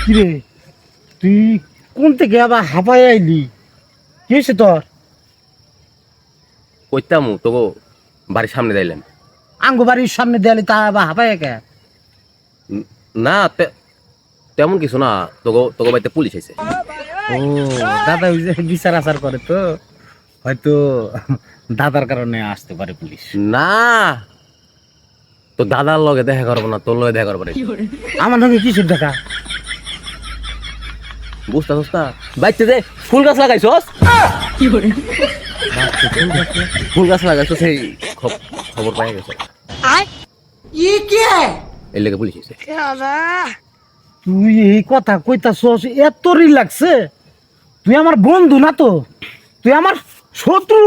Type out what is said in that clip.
কিরে তুই কোন থেকে আবার হাঁপাই আইলি? কি হয়েছে তোর? কইতাম তোকে বাড়ির সামনে যাইলাম। আঙ্গো বাড়ির সামনে দেয়ালি তা আবার হাঁপাই কে? না তেমন কিছু না, তোকে তোকে বাড়িতে পুলিশ আইছে। ও দাদা ওই যে বিচার আচার করে তো হয়তো দাদার কারণে আসতে পারে পুলিশ। না, তো দাদার লগে দেখা করবো না, তোর লগে দেখা করবো না। আমার নাকি কিসের দেখা? বুঝতা বুঝতা বাইতে যে ফুল গাছ লাগাইছস, ফুল গাছ লাগাইছস, সেই খবর পাই গেছে। এর লেগে পুলিশ আইছে। তুই এই কথা কইতাছস, এত রিল্যাক্সে? তুই আমার বন্ধু না তো, তুই আমার শত্রু।